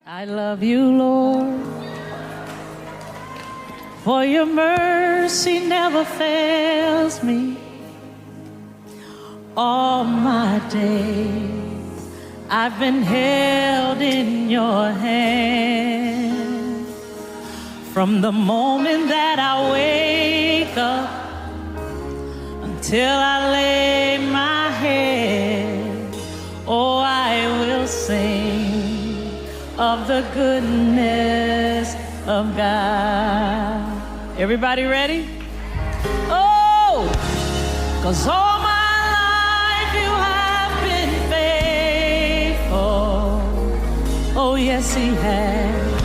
I love you, Lord, for your mercy never fails me. All my days I've been held in your hand. From the moment that I wake up until I lay my head, oh, I will sing of the goodness of God. Everybody ready? Oh, 'cause all my life you have been faithful. Oh, yes, he has.